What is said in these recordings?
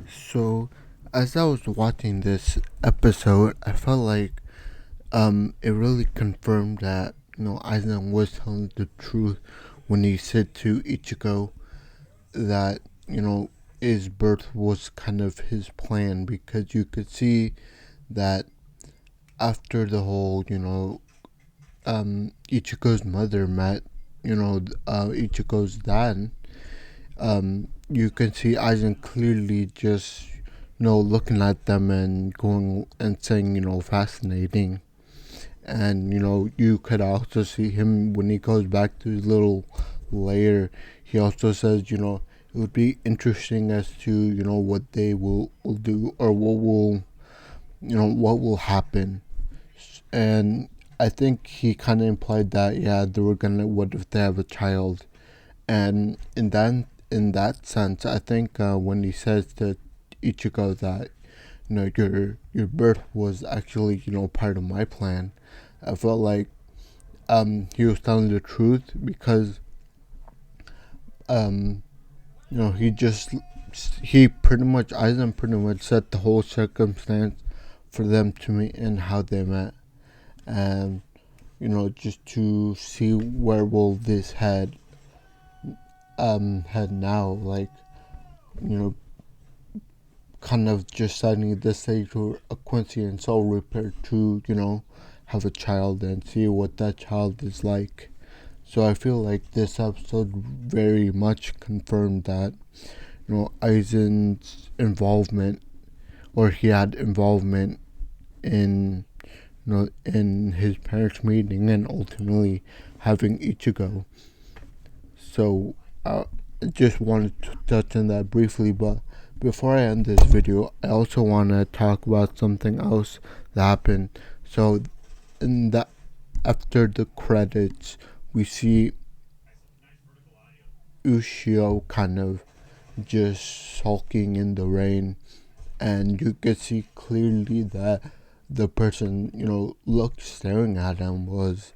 So, as I was watching this episode, I felt like it really confirmed that Aizen was telling the truth when he said to Ichigo that his birth was kind of his plan, because you could see that after the whole Ichigo's mother met Ichigo's dad. You can see Aizen clearly just looking at them and going and saying fascinating. And you could also see him when he goes back to his little lair. He also says it would be interesting as to what they will do, or what will happen. And I think he kind of implied that, yeah, they were gonna, what if they have a child. And in that sense, I think when he says to Ichigo that your birth was actually part of my plan, I felt like he was telling the truth, because um he pretty much Aizen pretty much set the whole circumstance for them to meet and how they met. And just to see where will this head now, like you know kind of just setting the stage for a Quincy and Soul Reaper to have a child and see what that child is like. So I feel like this episode very much confirmed that Aizen's involvement, or he had involvement in in his parents meeting and ultimately having Ichigo. So I just wanted to touch on that briefly, but before I end this video, I also want to talk about something else that happened. So in the after the credits, we see Ushio kind of just sulking in the rain, and you could see clearly that the person looked staring at him was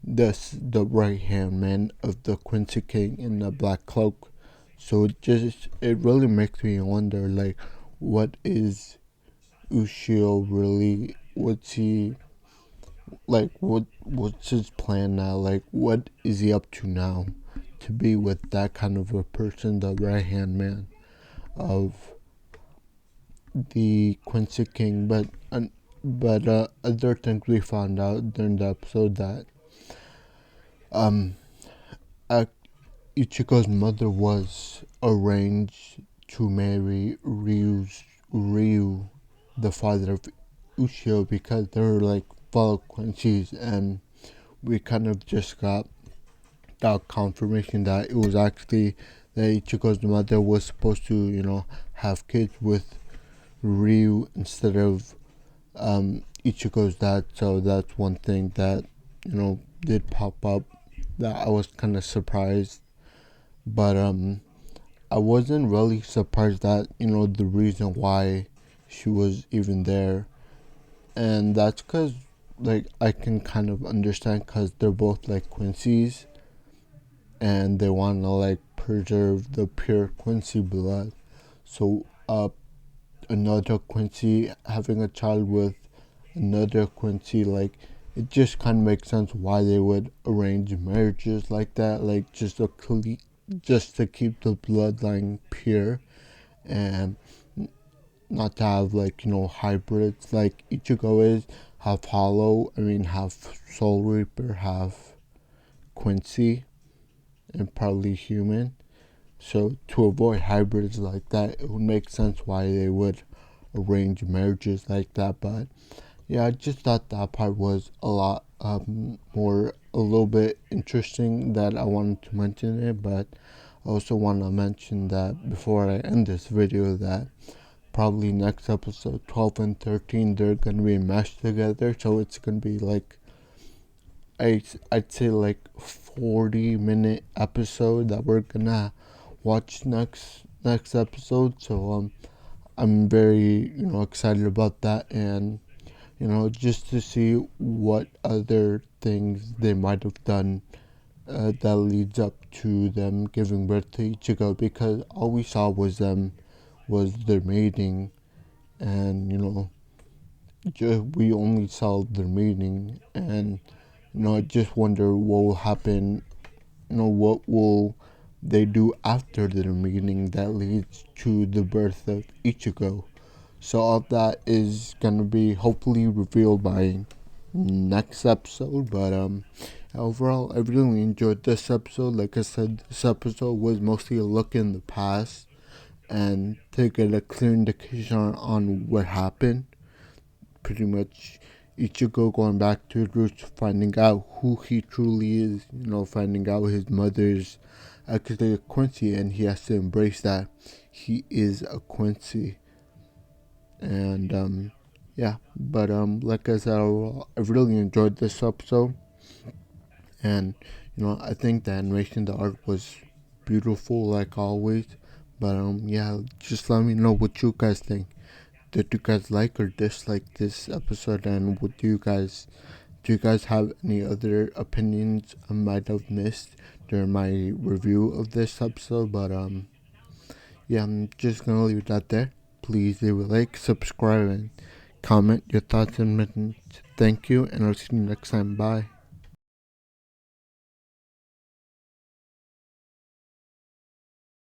the right hand man of the Quincy King in the black cloak. So it really makes me wonder, like, what is Ushio really? What's he like? What's his plan now? Like, what is he up to now to be with that kind of a person, the right hand man of the Quincy King? But other things we found out during the episode, that um Ichigo's mother was arranged to marry Ryu, the father of Ushio, because they were like fellow Quincy's. And we kind of just got that confirmation that it was actually that Ichigo's mother was supposed to have kids with Ryu instead of Ichigo's dad. So that's one thing that did pop up, that I was kind of surprised. But I wasn't really surprised that the reason why she was even there. And that's because, like, I can kind of understand, because they're both like Quincy's, and they want to like preserve the pure Quincy blood. So another Quincy having a child with another Quincy, like, it just kind of makes sense why they would arrange marriages like that, like just to keep the bloodline pure, and not to have like hybrids like Ichigo is, half hollow, half Soul Reaper, half Quincy, and probably human. So to avoid hybrids like that, it would make sense why they would arrange marriages like that. But yeah, I just thought that part was a lot a little bit interesting, that I wanted to mention it. But I also want to mention that before I end this video, that probably next episode 12 and 13, they're going to be meshed together. So it's going to be like, I'd say like 40-minute episode that we're going to watch next episode. So I'm very excited about that, and just to see what other things they might have done that leads up to them giving birth to Ichigo, because all we saw was them was their mating, and we only saw their meeting, and I just wonder what will happen. What will they do after their meeting that leads to the birth of Ichigo. So all that is gonna be hopefully revealed by next episode. But overall, I really enjoyed this episode. Like I said, this episode was mostly a look in the past and to get a clear indication on what happened. Pretty much Ichigo going back to his roots, finding out who he truly is, finding out his mother's actually a Quincy, and he has to embrace that he is a Quincy. And yeah, but like I said, I really enjoyed this episode, and I think the animation, the art was beautiful like always. But yeah, just let me know what you guys think. Did you guys like or dislike this episode, and what do you guys have any other opinions I might have missed during my review of this episode? But yeah, I'm just gonna leave that there. Please leave a like, subscribe, and comment your thoughts and opinions. Thank you, and I'll see you next time. Bye.